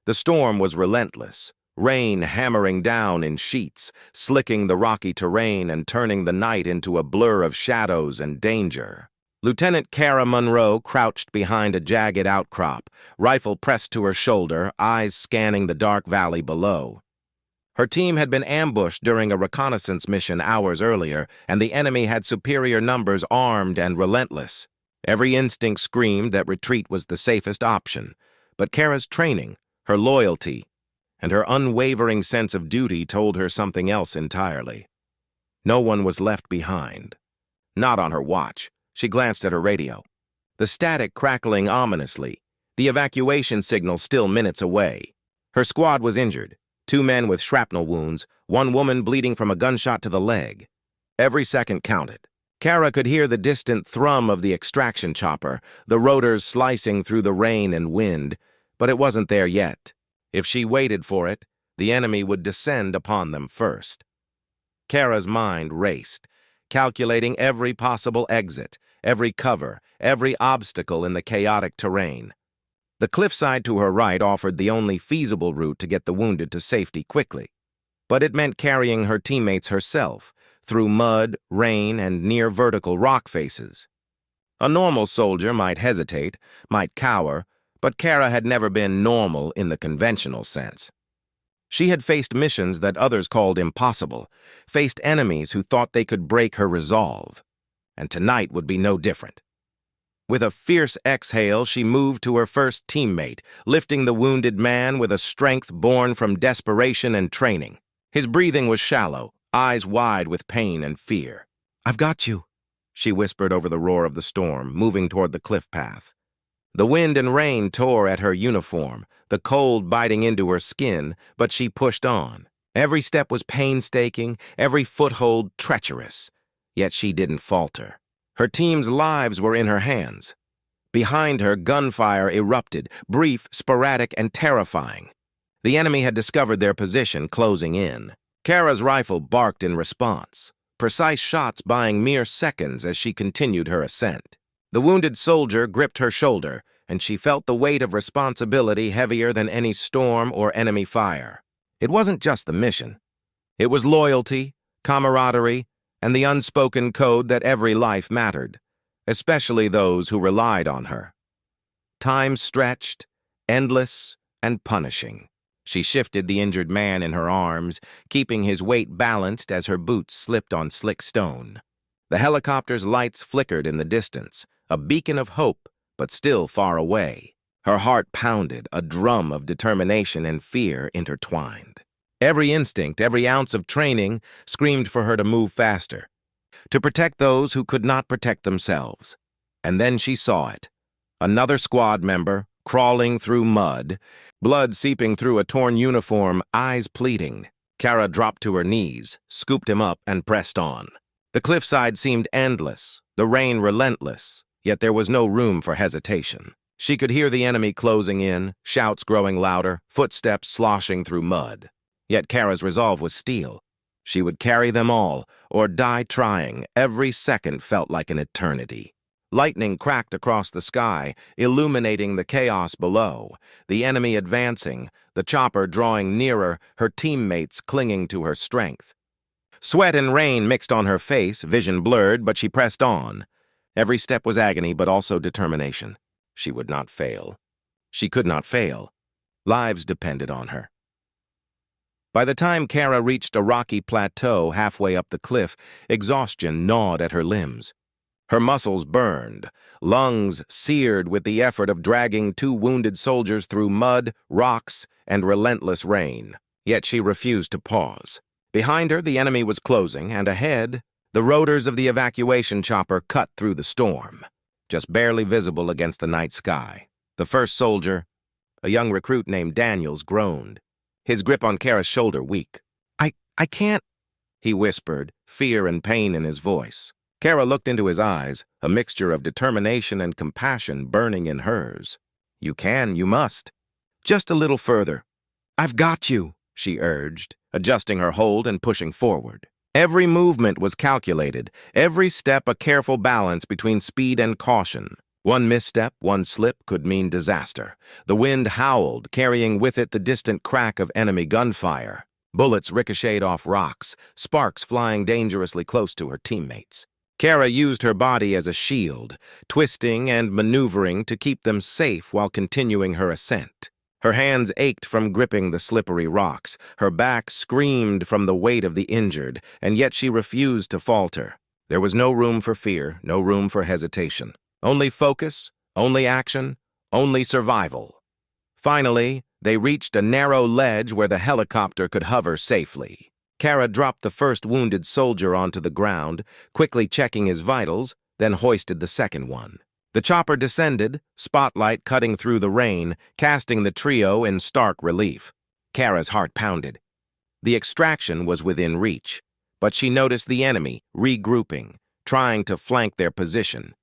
The storm was relentless, rain hammering down in sheets, slicking the rocky terrain and turning the night into a blur of shadows and danger. Lieutenant Kara Monroe crouched behind a jagged outcrop, rifle pressed to her shoulder, eyes scanning the dark valley below. Her team had been ambushed during a reconnaissance mission hours earlier, and the enemy had superior numbers, armed and relentless. Every instinct screamed that retreat was the safest option, but Kara's training, her loyalty, and her unwavering sense of duty told her something else entirely. No one was left behind. Not on her watch. She glanced at her radio. The static crackling ominously, the evacuation signal still minutes away. Her squad was injured. 2 men with shrapnel wounds, 1 woman bleeding from a gunshot to the leg. Every second counted. Kara could hear the distant thrum of the extraction chopper, the rotors slicing through the rain and wind, but it wasn't there yet. If she waited for it, the enemy would descend upon them first. Kara's mind raced, calculating every possible exit, every cover, every obstacle in the chaotic terrain. The cliffside to her right offered the only feasible route to get the wounded to safety quickly, but it meant carrying her teammates herself through mud, rain, and near-vertical rock faces. A normal soldier might hesitate, might cower, but Kara had never been normal in the conventional sense. She had faced missions that others called impossible, faced enemies who thought they could break her resolve, and tonight would be no different. With a fierce exhale, she moved to her first teammate, lifting the wounded man with a strength born from desperation and training. His breathing was shallow, eyes wide with pain and fear. "I've got you," she whispered over the roar of the storm, moving toward the cliff path. The wind and rain tore at her uniform, the cold biting into her skin, but she pushed on. Every step was painstaking, every foothold treacherous. Yet she didn't falter. Her team's lives were in her hands. Behind her, gunfire erupted, brief, sporadic, and terrifying. The enemy had discovered their position, closing in. Kara's rifle barked in response, precise shots buying mere seconds as she continued her ascent. The wounded soldier gripped her shoulder, and she felt the weight of responsibility heavier than any storm or enemy fire. It wasn't just the mission. It was loyalty, camaraderie, and the unspoken code that every life mattered, especially those who relied on her. Time stretched, endless, and punishing. She shifted the injured man in her arms, keeping his weight balanced as her boots slipped on slick stone. The helicopter's lights flickered in the distance, a beacon of hope, but still far away. Her heart pounded, a drum of determination and fear intertwined. Every instinct, every ounce of training screamed for her to move faster, to protect those who could not protect themselves. And then she saw it. Another squad member, crawling through mud, blood seeping through a torn uniform, eyes pleading. Kara dropped to her knees, scooped him up, and pressed on. The cliffside seemed endless, the rain relentless, yet there was no room for hesitation. She could hear the enemy closing in, shouts growing louder, footsteps sloshing through mud. Yet Kara's resolve was steel. She would carry them all, or die trying. Every second felt like an eternity. Lightning cracked across the sky, illuminating the chaos below, the enemy advancing, the chopper drawing nearer, her teammates clinging to her strength. Sweat and rain mixed on her face, vision blurred, but she pressed on. Every step was agony, but also determination. She would not fail. She could not fail. Lives depended on her. By the time Kara reached a rocky plateau halfway up the cliff, exhaustion gnawed at her limbs. Her muscles burned, lungs seared with the effort of dragging 2 wounded soldiers through mud, rocks, and relentless rain. Yet she refused to pause. Behind her, the enemy was closing, and ahead, the rotors of the evacuation chopper cut through the storm, just barely visible against the night sky. The first soldier, a young recruit named Daniels, groaned, his grip on Kara's shoulder weak. I can't, he whispered, fear and pain in his voice. Kara looked into his eyes, a mixture of determination and compassion burning in hers. You can, you must. Just a little further. I've got you, she urged, adjusting her hold and pushing forward. Every movement was calculated, every step a careful balance between speed and caution. One misstep, one slip could mean disaster. The wind howled, carrying with it the distant crack of enemy gunfire. Bullets ricocheted off rocks, sparks flying dangerously close to her teammates. Kara used her body as a shield, twisting and maneuvering to keep them safe while continuing her ascent. Her hands ached from gripping the slippery rocks, her back screamed from the weight of the injured, and yet she refused to falter. There was no room for fear, no room for hesitation. Only focus, only action, only survival. Finally, they reached a narrow ledge where the helicopter could hover safely. Kara dropped the first wounded soldier onto the ground, quickly checking his vitals, then hoisted the second one. The chopper descended, spotlight cutting through the rain, casting the trio in stark relief. Kara's heart pounded. The extraction was within reach, but she noticed the enemy, regrouping, trying to flank their position.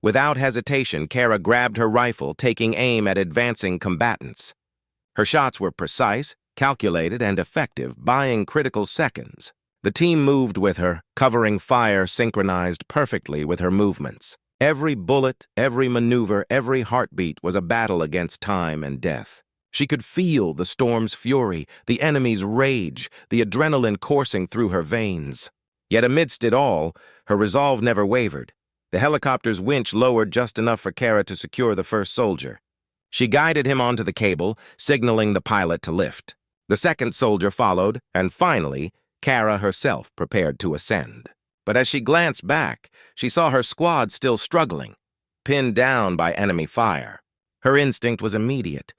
Without hesitation, Kara grabbed her rifle, taking aim at advancing combatants. Her shots were precise, calculated, and effective, buying critical seconds. The team moved with her, covering fire synchronized perfectly with her movements. Every bullet, every maneuver, every heartbeat was a battle against time and death. She could feel the storm's fury, the enemy's rage, the adrenaline coursing through her veins. Yet amidst it all, her resolve never wavered. The helicopter's winch lowered just enough for Kara to secure the first soldier. She guided him onto the cable, signaling the pilot to lift. The second soldier followed, and finally, Kara herself prepared to ascend. But as she glanced back, she saw her squad still struggling, pinned down by enemy fire. Her instinct was immediate.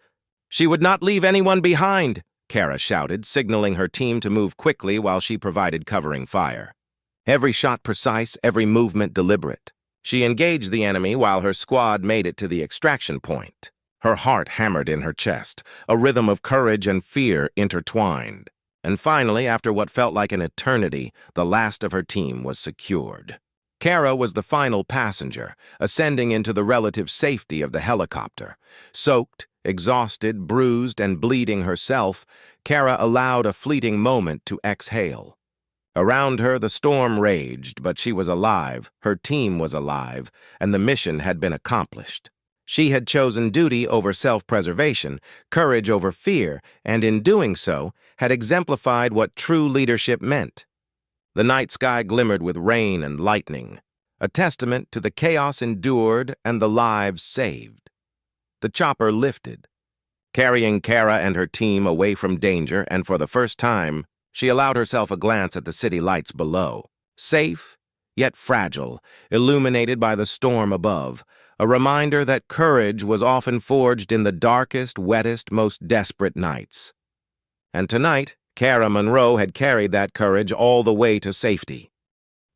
"She would not leave anyone behind," Kara shouted, signaling her team to move quickly while she provided covering fire. Every shot precise, every movement deliberate. She engaged the enemy while her squad made it to the extraction point. Her heart hammered in her chest, a rhythm of courage and fear intertwined. And finally, after what felt like an eternity, the last of her team was secured. Kara was the final passenger, ascending into the relative safety of the helicopter. Soaked, exhausted, bruised, and bleeding herself, Kara allowed a fleeting moment to exhale. Around her, the storm raged, but she was alive, her team was alive, and the mission had been accomplished. She had chosen duty over self-preservation, courage over fear, and in doing so, had exemplified what true leadership meant. The night sky glimmered with rain and lightning, a testament to the chaos endured and the lives saved. The chopper lifted, carrying Kara and her team away from danger, and for the first time, she allowed herself a glance at the city lights below. Safe, yet fragile, illuminated by the storm above, a reminder that courage was often forged in the darkest, wettest, most desperate nights. And tonight, Kara Monroe had carried that courage all the way to safety.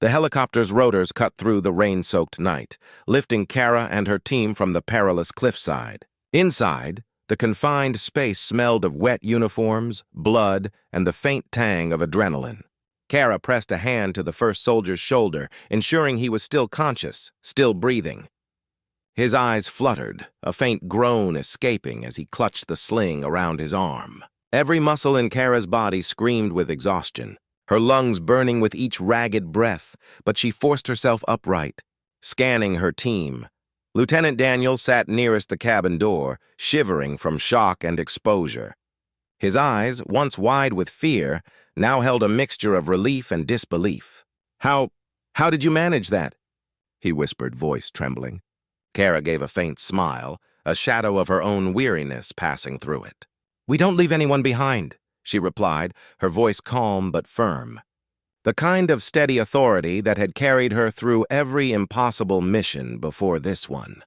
The helicopter's rotors cut through the rain-soaked night, lifting Kara and her team from the perilous cliffside. Inside, the confined space smelled of wet uniforms, blood, and the faint tang of adrenaline. Kara pressed a hand to the first soldier's shoulder, ensuring he was still conscious, still breathing. His eyes fluttered, a faint groan escaping as he clutched the sling around his arm. Every muscle in Kara's body screamed with exhaustion, her lungs burning with each ragged breath, but she forced herself upright, scanning her team. Lieutenant Daniel sat nearest the cabin door, shivering from shock and exposure. His eyes, once wide with fear, now held a mixture of relief and disbelief. How did you manage that?" he whispered, voice trembling. Kara gave a faint smile, a shadow of her own weariness passing through it. "We don't leave anyone behind," she replied, her voice calm but firm. The kind of steady authority that had carried her through every impossible mission before this one.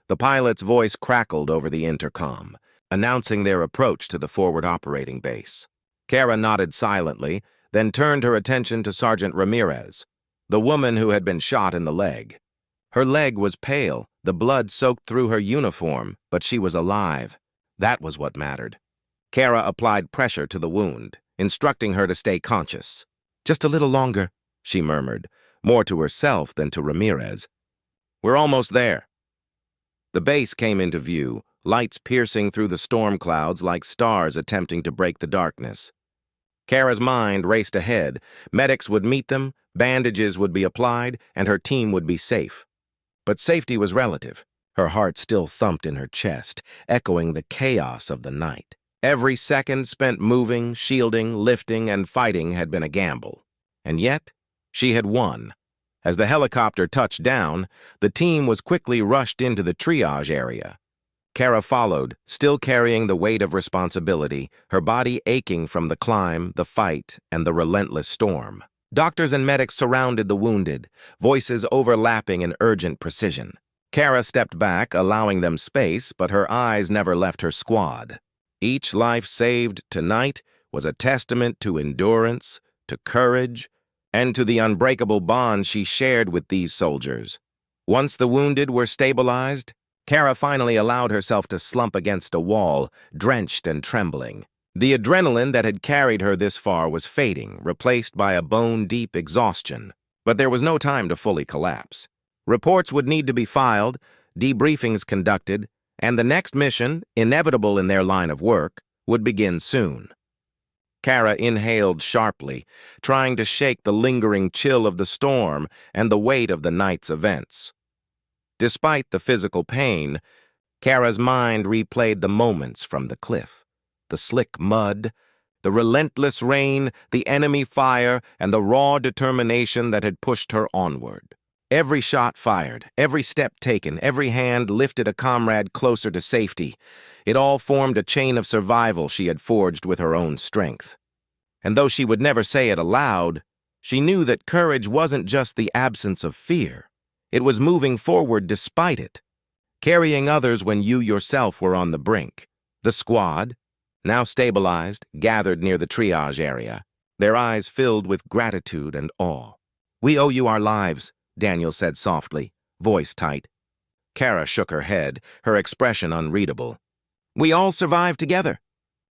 The pilot's voice crackled over the intercom, announcing their approach to the forward operating base. Kara nodded silently, then turned her attention to Sergeant Ramirez, the woman who had been shot in the leg. Her leg was pale, the blood soaked through her uniform, but she was alive. That was what mattered. Kara applied pressure to the wound, instructing her to stay conscious. "Just a little longer," she murmured, more to herself than to Ramirez. "We're almost there." The base came into view, lights piercing through the storm clouds like stars attempting to break the darkness. Kara's mind raced ahead. Medics would meet them, bandages would be applied, and her team would be safe. But safety was relative. Her heart still thumped in her chest, echoing the chaos of the night. Every second spent moving, shielding, lifting, and fighting had been a gamble. And yet, she had won. As the helicopter touched down, the team was quickly rushed into the triage area. Kara followed, still carrying the weight of responsibility, her body aching from the climb, the fight, and the relentless storm. Doctors and medics surrounded the wounded, voices overlapping in urgent precision. Kara stepped back, allowing them space, but her eyes never left her squad. Each life saved tonight was a testament to endurance, to courage, and to the unbreakable bond she shared with these soldiers. Once the wounded were stabilized, Kara finally allowed herself to slump against a wall, drenched and trembling. The adrenaline that had carried her this far was fading, replaced by a bone-deep exhaustion. But there was no time to fully collapse. Reports would need to be filed, debriefings conducted, and the next mission, inevitable in their line of work, would begin soon. Kara inhaled sharply, trying to shake the lingering chill of the storm and the weight of the night's events. Despite the physical pain, Kara's mind replayed the moments from the cliff. The slick mud, the relentless rain, the enemy fire, and the raw determination that had pushed her onward. Every shot fired, every step taken, every hand lifted a comrade closer to safety. It all formed a chain of survival she had forged with her own strength. And though she would never say it aloud, she knew that courage wasn't just the absence of fear. It was moving forward despite it, carrying others when you yourself were on the brink. The squad, now stabilized, gathered near the triage area, their eyes filled with gratitude and awe. "We owe you our lives," Daniel said softly, voice tight. Kara shook her head, her expression unreadable. "We all survived together.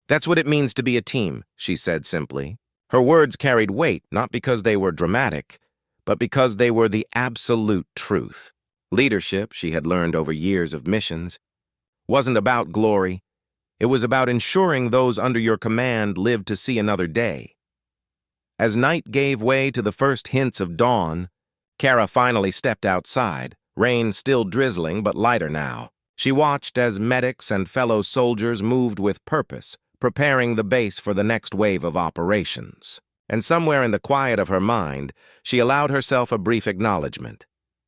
That's what it means to be a team," she said simply. Her words carried weight, not because they were dramatic, but because they were the absolute truth. Leadership, she had learned over years of missions, wasn't about glory. It was about ensuring those under your command lived to see another day. As night gave way to the first hints of dawn, Kara finally stepped outside, rain still drizzling but lighter now. She watched as medics and fellow soldiers moved with purpose, preparing the base for the next wave of operations. And somewhere in the quiet of her mind, she allowed herself a brief acknowledgement.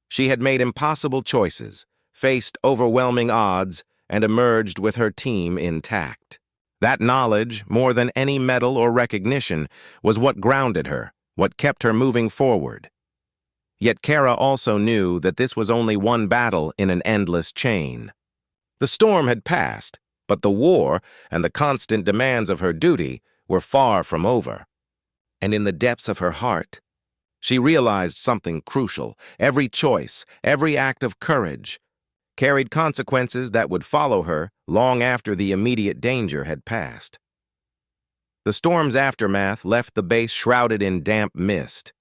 She had made impossible choices, faced overwhelming odds, and emerged with her team intact. That knowledge, more than any medal or recognition, was what grounded her, what kept her moving forward. Yet Kara also knew that this was only one battle in an endless chain. The storm had passed, but the war and the constant demands of her duty were far from over. And in the depths of her heart, she realized something crucial. Every choice, every act of courage, carried consequences that would follow her long after the immediate danger had passed. The storm's aftermath left the base shrouded in damp mist,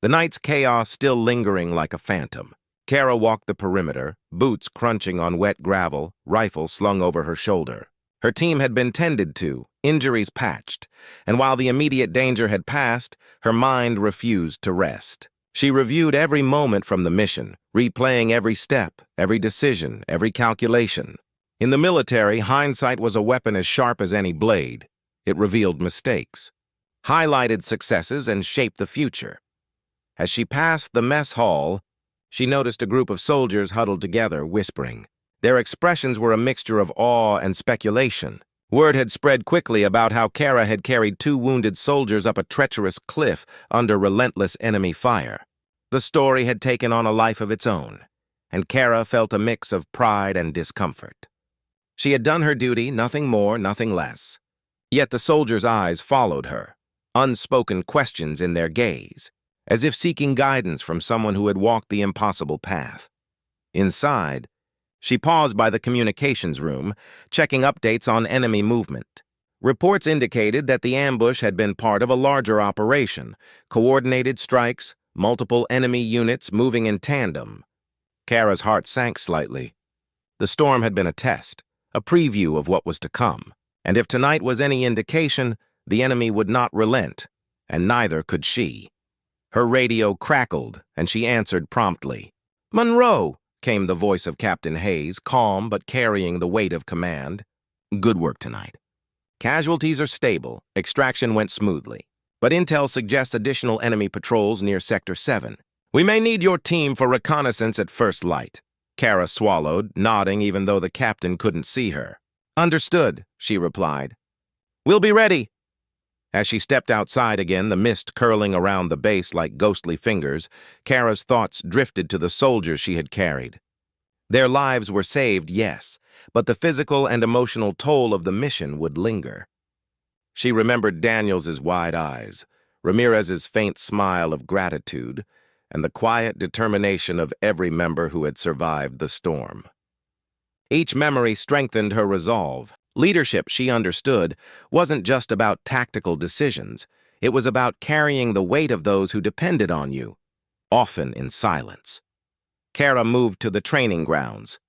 the night's chaos still lingering like a phantom. Kara walked the perimeter, boots crunching on wet gravel, rifle slung over her shoulder. Her team had been tended to, injuries patched, and while the immediate danger had passed, her mind refused to rest. She reviewed every moment from the mission, replaying every step, every decision, every calculation. In the military, hindsight was a weapon as sharp as any blade. It revealed mistakes, highlighted successes, and shaped the future. As she passed the mess hall, she noticed a group of soldiers huddled together, whispering. Their expressions were a mixture of awe and speculation. Word had spread quickly about how Kara had carried 2 wounded soldiers up a treacherous cliff under relentless enemy fire. The story had taken on a life of its own, and Kara felt a mix of pride and discomfort. She had done her duty, nothing more, nothing less. Yet the soldiers' eyes followed her, unspoken questions in their gaze, as if seeking guidance from someone who had walked the impossible path. Inside, she paused by the communications room, checking updates on enemy movement. Reports indicated that the ambush had been part of a larger operation, coordinated strikes, multiple enemy units moving in tandem. Kara's heart sank slightly. The storm had been a test, a preview of what was to come, and if tonight was any indication, the enemy would not relent, and neither could she. Her radio crackled, and she answered promptly. "Monroe, came the voice of Captain Hayes, calm but carrying the weight of command. "Good work tonight. Casualties are stable. Extraction went smoothly. But intel suggests additional enemy patrols near Sector 7. We may need your team for reconnaissance at first light." Kara swallowed, nodding even though the captain couldn't see her. "Understood," she replied. "We'll be ready." As she stepped outside again, the mist curling around the base like ghostly fingers, Kara's thoughts drifted to the soldiers she had carried. Their lives were saved, yes, but the physical and emotional toll of the mission would linger. She remembered Daniels's wide eyes, Ramirez's faint smile of gratitude, and the quiet determination of every member who had survived the storm. Each memory strengthened her resolve. Leadership, she understood, wasn't just about tactical decisions. It was about carrying the weight of those who depended on you, often in silence. Kara moved to the training grounds,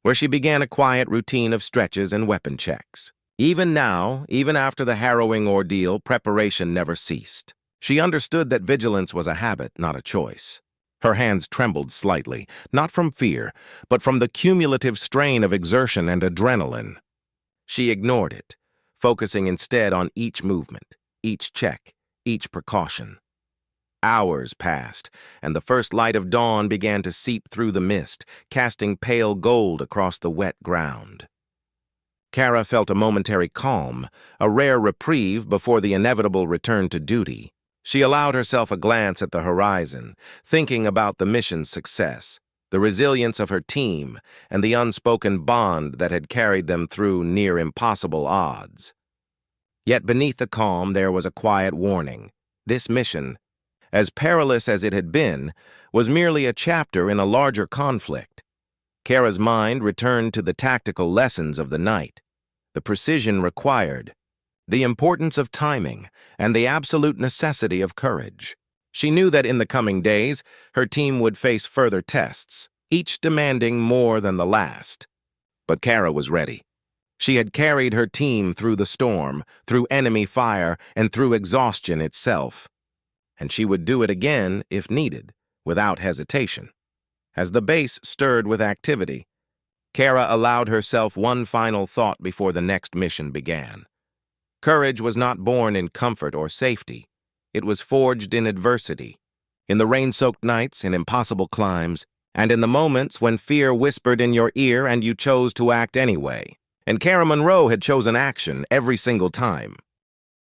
where she began a quiet routine of stretches and weapon checks. Even now, even after the harrowing ordeal, preparation never ceased. She understood that vigilance was a habit, not a choice. Her hands trembled slightly, not from fear, but from the cumulative strain of exertion and adrenaline. She ignored it, focusing instead on each movement, each check, each precaution. Hours passed, and the first light of dawn began to seep through the mist, casting pale gold across the wet ground. Kara felt a momentary calm, a rare reprieve before the inevitable return to duty. She allowed herself a glance at the horizon, thinking about the mission's success, the resilience of her team, and the unspoken bond that had carried them through near impossible odds. Yet beneath the calm there was a quiet warning. This mission, as perilous as it had been, was merely a chapter in a larger conflict. Kara's mind returned to the tactical lessons of the night, the precision required, the importance of timing, and the absolute necessity of courage. She knew that in the coming days, her team would face further tests, each demanding more than the last. But Kara was ready. She had carried her team through the storm, through enemy fire, and through exhaustion itself. And she would do it again, if needed, without hesitation. As the base stirred with activity, Kara allowed herself one final thought before the next mission began. Courage was not born in comfort or safety. It was forged in adversity, in the rain-soaked nights, in impossible climbs, and in the moments when fear whispered in your ear and you chose to act anyway. And Kara Monroe had chosen action every single time.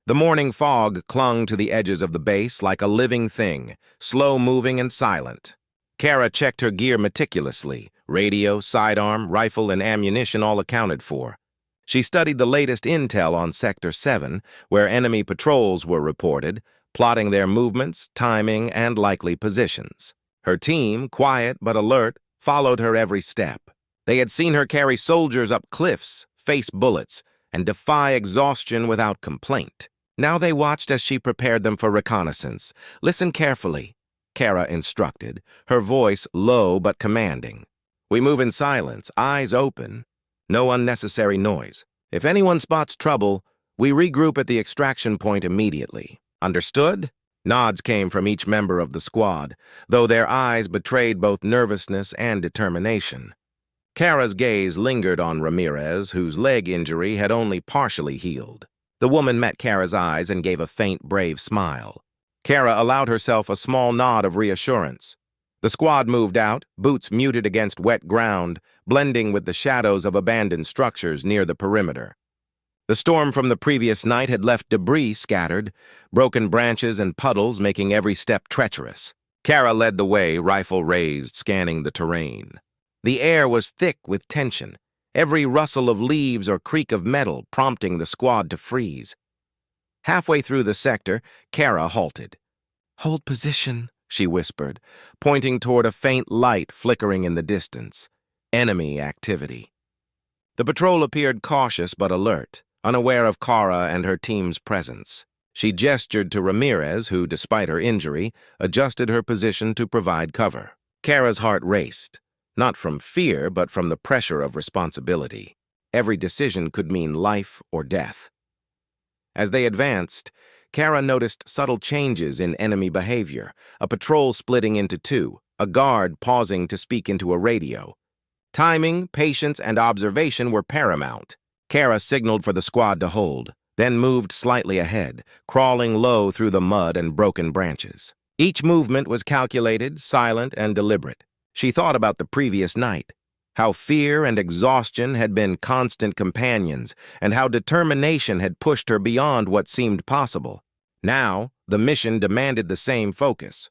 The morning fog clung to the edges of the base like a living thing, slow-moving and silent. Kara checked her gear meticulously, radio, sidearm, rifle, and ammunition all accounted for. She studied the latest intel on Sector 7, where enemy patrols were reported, plotting their movements, timing, and likely positions. Her team, quiet but alert, followed her every step. They had seen her carry soldiers up cliffs, face bullets, and defy exhaustion without complaint. Now they watched as she prepared them for reconnaissance. "Listen carefully," Kara instructed, her voice low but commanding. "We move in silence, eyes open. No unnecessary noise. If anyone spots trouble, we regroup at the extraction point immediately. Understood?" Nods came from each member of the squad, though their eyes betrayed both nervousness and determination. Kara's gaze lingered on Ramirez, whose leg injury had only partially healed. The woman met Kara's eyes and gave a faint, brave smile. Kara allowed herself a small nod of reassurance. The squad moved out, boots muted against wet ground, blending with the shadows of abandoned structures near the perimeter. The storm from the previous night had left debris scattered, broken branches and puddles making every step treacherous. Kara led the way, rifle raised, scanning the terrain. The air was thick with tension, every rustle of leaves or creak of metal prompting the squad to freeze. Halfway through the sector, Kara halted. "Hold position," she whispered, pointing toward a faint light flickering in the distance. Enemy activity. The patrol appeared cautious but alert, unaware of Kara and her team's presence. She gestured to Ramirez, who, despite her injury, adjusted her position to provide cover. Kara's heart raced, not from fear but from the pressure of responsibility. Every decision could mean life or death. As they advanced, Kara noticed subtle changes in enemy behavior, a patrol splitting into two, a guard pausing to speak into a radio. Timing, patience, and observation were paramount. Kara signaled for the squad to hold, then moved slightly ahead, crawling low through the mud and broken branches. Each movement was calculated, silent, and deliberate. She thought about the previous night, how fear and exhaustion had been constant companions, and how determination had pushed her beyond what seemed possible. Now, the mission demanded the same focus.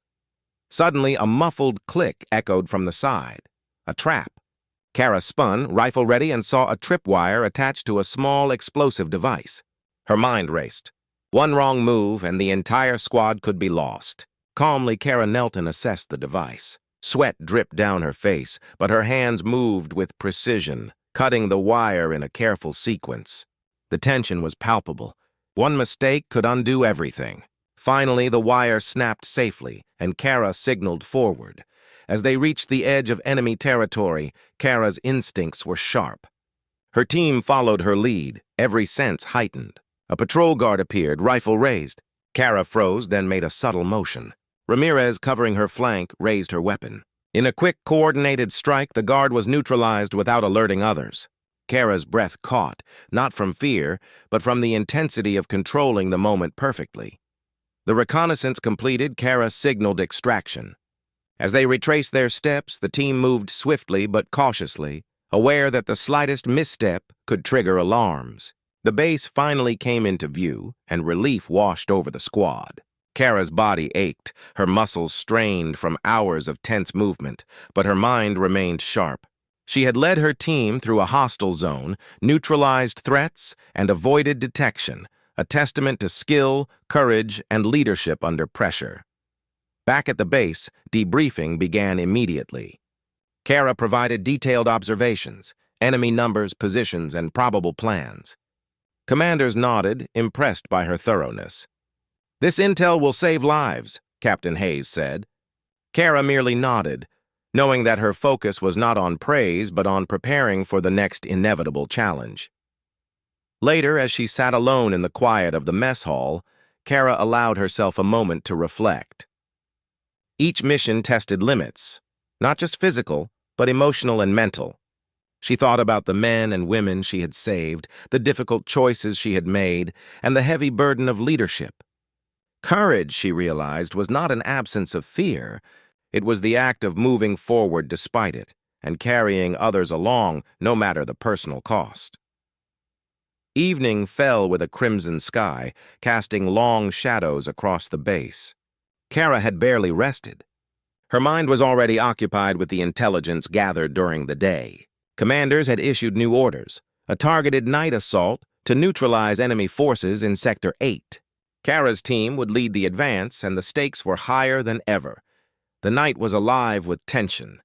Suddenly, a muffled click echoed from the side. A trap. Kara spun, rifle ready, and saw a tripwire attached to a small explosive device. Her mind raced. One wrong move, and the entire squad could be lost. Calmly, Kara knelt and assessed the device. Sweat dripped down her face, but her hands moved with precision, cutting the wire in a careful sequence. The tension was palpable. One mistake could undo everything. Finally, the wire snapped safely, and Kara signaled forward. As they reached the edge of enemy territory, Kara's instincts were sharp. Her team followed her lead, every sense heightened. A patrol guard appeared, rifle raised. Kara froze, then made a subtle motion. Ramirez, covering her flank, raised her weapon. In a quick, coordinated strike, the guard was neutralized without alerting others. Kara's breath caught, not from fear, but from the intensity of controlling the moment perfectly. The reconnaissance completed, Kara signaled extraction. As they retraced their steps, the team moved swiftly but cautiously, aware that the slightest misstep could trigger alarms. The base finally came into view, and relief washed over the squad. Kara's body ached, her muscles strained from hours of tense movement, but her mind remained sharp. She had led her team through a hostile zone, neutralized threats, and avoided detection, a testament to skill, courage, and leadership under pressure. Back at the base, debriefing began immediately. Kara provided detailed observations, enemy numbers, positions, and probable plans. Commanders nodded, impressed by her thoroughness. "This intel will save lives," Captain Hayes said. Kara merely nodded, knowing that her focus was not on praise but on preparing for the next inevitable challenge. Later, as she sat alone in the quiet of the mess hall, Kara allowed herself a moment to reflect. Each mission tested limits, not just physical, but emotional and mental. She thought about the men and women she had saved, the difficult choices she had made, and the heavy burden of leadership. Courage, she realized, was not an absence of fear. It was the act of moving forward despite it, and carrying others along, no matter the personal cost. Evening fell with a crimson sky, casting long shadows across the base. Kara had barely rested. Her mind was already occupied with the intelligence gathered during the day. Commanders had issued new orders, a targeted night assault to neutralize enemy forces in Sector 8. Kara's team would lead the advance, and the stakes were higher than ever. The night was alive with tension.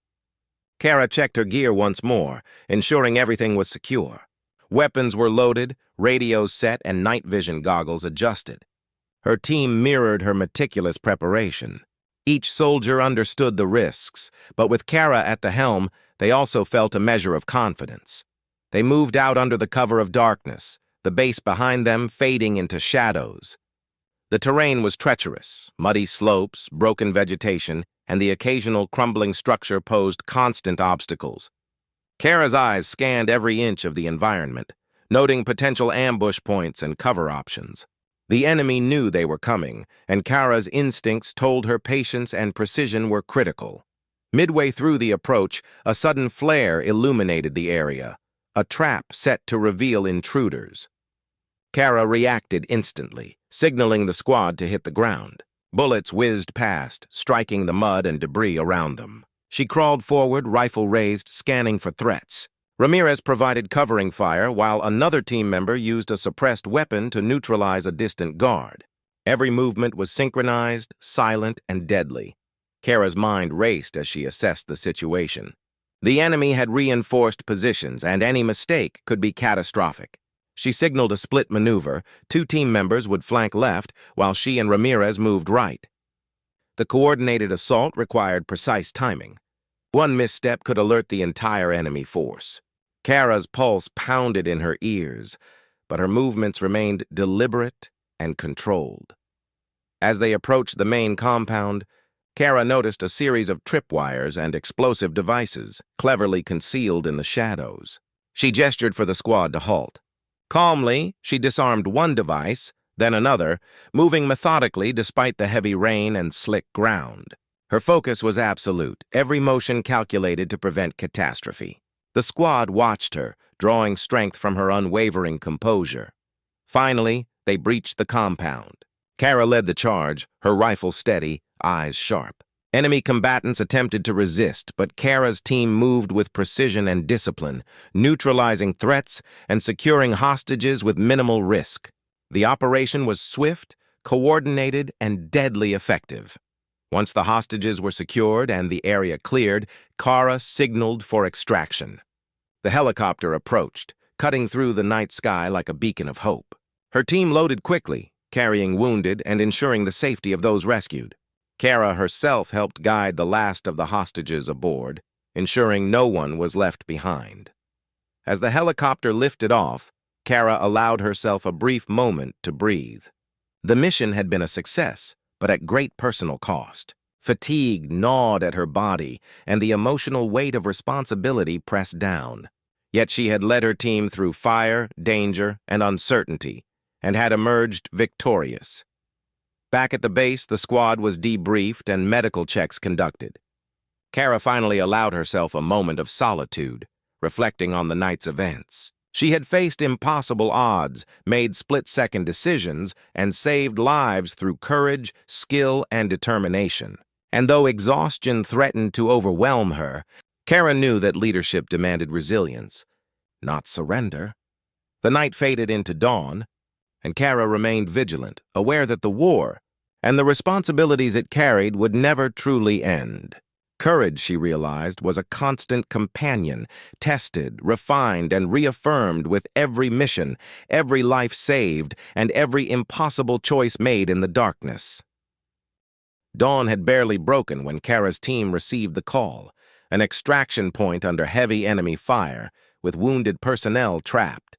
Kara checked her gear once more, ensuring everything was secure. Weapons were loaded, radios set, and night vision goggles adjusted. Her team mirrored her meticulous preparation. Each soldier understood the risks, but with Kara at the helm, they also felt a measure of confidence. They moved out under the cover of darkness, the base behind them fading into shadows. The terrain was treacherous, muddy slopes, broken vegetation, and the occasional crumbling structure posed constant obstacles. Kara's eyes scanned every inch of the environment, noting potential ambush points and cover options. The enemy knew they were coming, and Kara's instincts told her patience and precision were critical. Midway through the approach, a sudden flare illuminated the area, a trap set to reveal intruders. Kara reacted instantly, signaling the squad to hit the ground. Bullets whizzed past, striking the mud and debris around them. She crawled forward, rifle raised, scanning for threats. Ramirez provided covering fire, while another team member used a suppressed weapon to neutralize a distant guard. Every movement was synchronized, silent, and deadly. Kara's mind raced as she assessed the situation. The enemy had reinforced positions, and any mistake could be catastrophic. She signaled a split maneuver. 2 team members would flank left, while she and Ramirez moved right. The coordinated assault required precise timing. One misstep could alert the entire enemy force. Kara's pulse pounded in her ears, but her movements remained deliberate and controlled. As they approached the main compound, Kara noticed a series of tripwires and explosive devices, cleverly concealed in the shadows. She gestured for the squad to halt. Calmly, she disarmed one device, then another, moving methodically despite the heavy rain and slick ground. Her focus was absolute, every motion calculated to prevent catastrophe. The squad watched her, drawing strength from her unwavering composure. Finally, they breached the compound. Kara led the charge, her rifle steady, eyes sharp. Enemy combatants attempted to resist, but Kara's team moved with precision and discipline, neutralizing threats and securing hostages with minimal risk. The operation was swift, coordinated, and deadly effective. Once the hostages were secured and the area cleared, Kara signaled for extraction. The helicopter approached, cutting through the night sky like a beacon of hope. Her team loaded quickly, carrying wounded and ensuring the safety of those rescued. Kara herself helped guide the last of the hostages aboard, ensuring no one was left behind. As the helicopter lifted off, Kara allowed herself a brief moment to breathe. The mission had been a success, but at great personal cost. Fatigue gnawed at her body, and the emotional weight of responsibility pressed down. Yet she had led her team through fire, danger, and uncertainty, and had emerged victorious. Back at the base, the squad was debriefed and medical checks conducted. Kara finally allowed herself a moment of solitude, reflecting on the night's events. She had faced impossible odds, made split-second decisions, and saved lives through courage, skill, and determination. And though exhaustion threatened to overwhelm her, Kara knew that leadership demanded resilience, not surrender. The night faded into dawn, and Kara remained vigilant, aware that the war and the responsibilities it carried would never truly end. Courage, she realized, was a constant companion, tested, refined, and reaffirmed with every mission, every life saved, and every impossible choice made in the darkness. Dawn had barely broken when Kara's team received the call, an extraction point under heavy enemy fire, with wounded personnel trapped.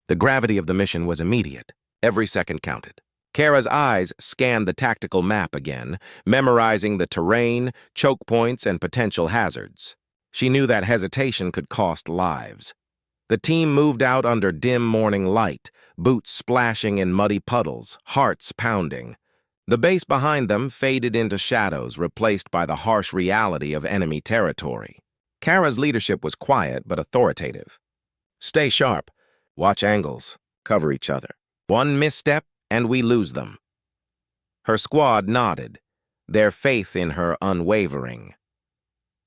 The gravity of the mission was immediate. Every second counted. Kara's eyes scanned the tactical map again, memorizing the terrain, choke points, and potential hazards. She knew that hesitation could cost lives. The team moved out under dim morning light, boots splashing in muddy puddles, hearts pounding. The base behind them faded into shadows, replaced by the harsh reality of enemy territory. Kara's leadership was quiet but authoritative. Stay sharp. Watch angles. Cover each other. One misstep, and we lose them. Her squad nodded, their faith in her unwavering.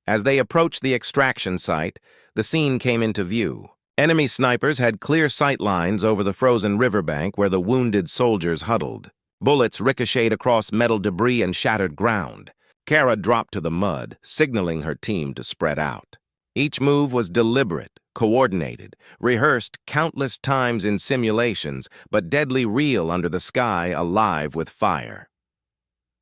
As they approached the extraction site, the scene came into view. Enemy snipers had clear sight lines over the frozen riverbank where the wounded soldiers huddled. Bullets ricocheted across metal debris and shattered ground. Kara dropped to the mud, signaling her team to spread out. Each move was deliberate, coordinated, rehearsed countless times in simulations, but deadly real under the sky alive with fire.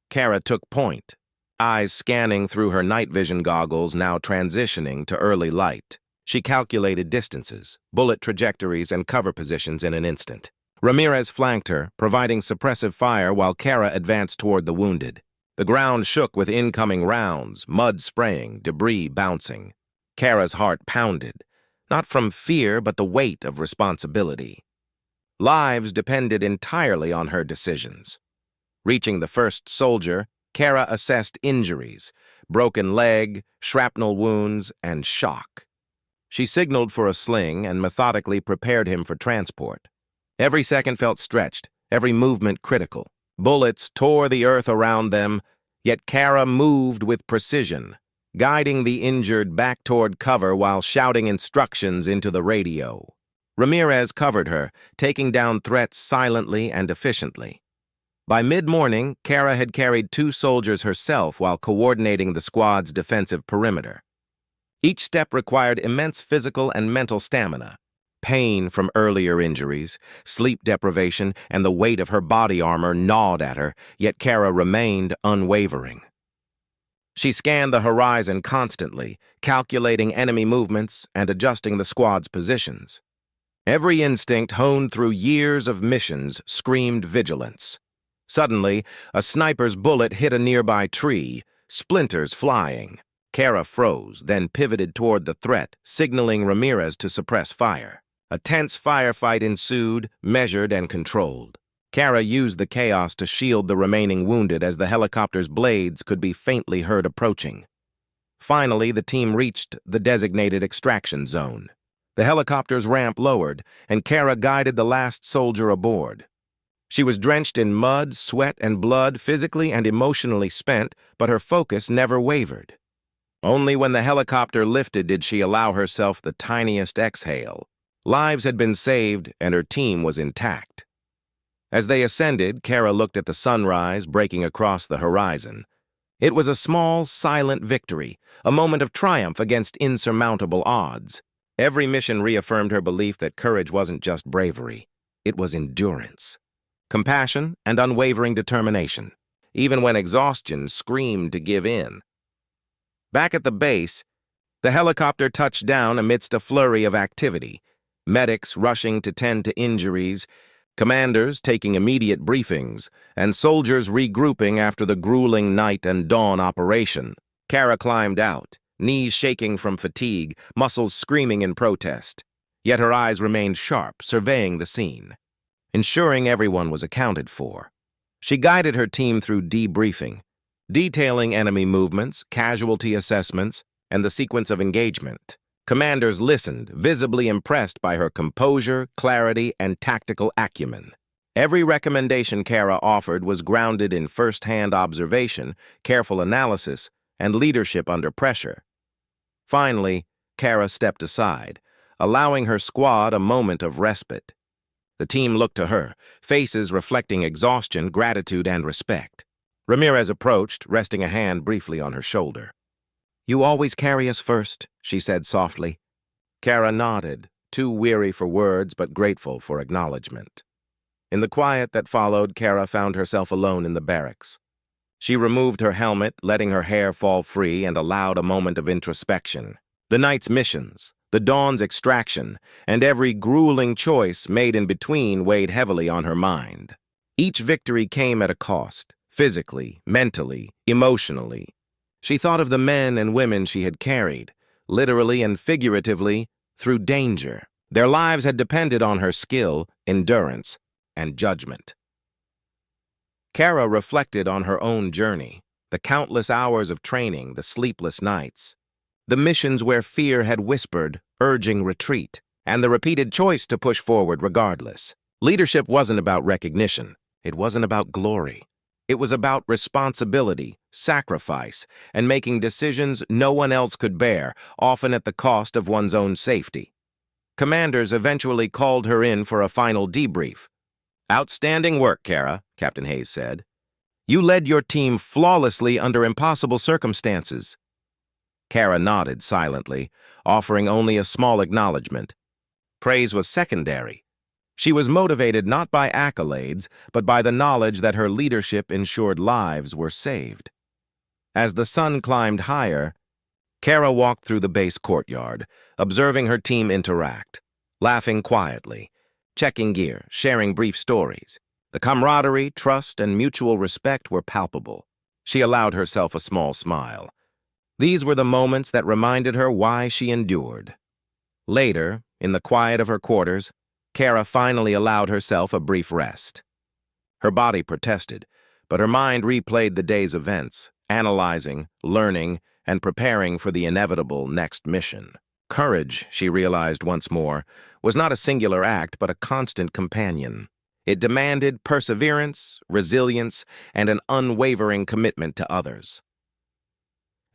Kara took point, eyes scanning through her night vision goggles now transitioning to early light. She calculated distances, bullet trajectories, and cover positions in an instant. Ramirez flanked her, providing suppressive fire while Kara advanced toward the wounded. The ground shook with incoming rounds, mud spraying, debris bouncing. Kara's heart pounded, not from fear but the weight of responsibility. Lives depended entirely on her decisions. Reaching the first soldier, Kara assessed injuries, broken leg, shrapnel wounds, and shock. She signaled for a sling and methodically prepared him for transport. Every second felt stretched, every movement critical. Bullets tore the earth around them, yet Kara moved with precision, guiding the injured back toward cover while shouting instructions into the radio. Ramirez covered her, taking down threats silently and efficiently. By mid-morning, Kara had carried 2 soldiers herself while coordinating the squad's defensive perimeter. Each step required immense physical and mental stamina. Pain from earlier injuries, sleep deprivation, and the weight of her body armor gnawed at her, yet Kara remained unwavering. She scanned the horizon constantly, calculating enemy movements and adjusting the squad's positions. Every instinct honed through years of missions screamed vigilance. Suddenly, a sniper's bullet hit a nearby tree, splinters flying. Kara froze, then pivoted toward the threat, signaling Ramirez to suppress fire. A tense firefight ensued, measured and controlled. Kara used the chaos to shield the remaining wounded as the helicopter's blades could be faintly heard approaching. Finally, the team reached the designated extraction zone. The helicopter's ramp lowered, and Kara guided the last soldier aboard. She was drenched in mud, sweat, and blood, physically and emotionally spent, but her focus never wavered. Only when the helicopter lifted did she allow herself the tiniest exhale. Lives had been saved, and her team was intact. As they ascended, Kara looked at the sunrise breaking across the horizon. It was a small, silent victory, a moment of triumph against insurmountable odds. Every mission reaffirmed her belief that courage wasn't just bravery, it was endurance, compassion, and unwavering determination, even when exhaustion screamed to give in. Back at the base, the helicopter touched down amidst a flurry of activity, medics rushing to tend to injuries, commanders taking immediate briefings, and soldiers regrouping after the grueling night and dawn operation. Kara climbed out, knees shaking from fatigue, muscles screaming in protest. Yet her eyes remained sharp, surveying the scene, ensuring everyone was accounted for. She guided her team through debriefing, detailing enemy movements, casualty assessments, and the sequence of engagement. Commanders listened, visibly impressed by her composure, clarity, and tactical acumen. Every recommendation Kara offered was grounded in first-hand observation, careful analysis, and leadership under pressure. Finally, Kara stepped aside, allowing her squad a moment of respite. The team looked to her, faces reflecting exhaustion, gratitude, and respect. Ramirez approached, resting a hand briefly on her shoulder. "You always carry us first," she said softly. Kara nodded, too weary for words but grateful for acknowledgement. In the quiet that followed, Kara found herself alone in the barracks. She removed her helmet, letting her hair fall free, and allowed a moment of introspection. The night's missions, the dawn's extraction, and every grueling choice made in between weighed heavily on her mind. Each victory came at a cost, physically, mentally, emotionally. She thought of the men and women she had carried, literally and figuratively, through danger. Their lives had depended on her skill, endurance, and judgment. Kara reflected on her own journey, the countless hours of training, the sleepless nights, the missions where fear had whispered, urging retreat, and the repeated choice to push forward regardless. Leadership wasn't about recognition. It wasn't about glory. It was about responsibility, sacrifice, and making decisions no one else could bear, often at the cost of one's own safety. Commanders eventually called her in for a final debrief. "Outstanding work, Kara," Captain Hayes said. "You led your team flawlessly under impossible circumstances." Kara nodded silently, offering only a small acknowledgement. Praise was secondary. She was motivated not by accolades, but by the knowledge that her leadership ensured lives were saved. As the sun climbed higher, Kara walked through the base courtyard, observing her team interact, laughing quietly, checking gear, sharing brief stories. The camaraderie, trust, and mutual respect were palpable. She allowed herself a small smile. These were the moments that reminded her why she endured. Later, in the quiet of her quarters, Kara finally allowed herself a brief rest. Her body protested, but her mind replayed the day's events, analyzing, learning, and preparing for the inevitable next mission. Courage, she realized once more, was not a singular act but a constant companion. It demanded perseverance, resilience, and an unwavering commitment to others.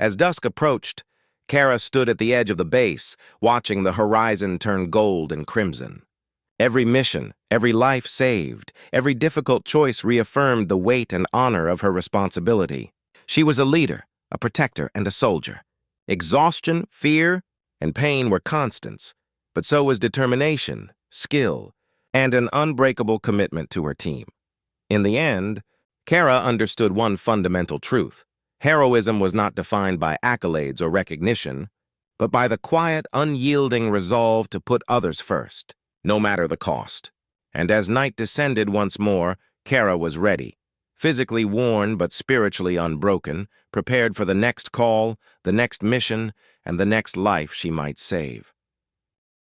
As dusk approached, Kara stood at the edge of the base, watching the horizon turn gold and crimson. Every mission, every life saved, every difficult choice reaffirmed the weight and honor of her responsibility. She was a leader, a protector, and a soldier. Exhaustion, fear, and pain were constants, but so was determination, skill, and an unbreakable commitment to her team. In the end, Kara understood one fundamental truth. Heroism was not defined by accolades or recognition, but by the quiet, unyielding resolve to put others first, no matter the cost. And as night descended once more, Kara was ready, physically worn but spiritually unbroken, prepared for the next call, the next mission, and the next life she might save.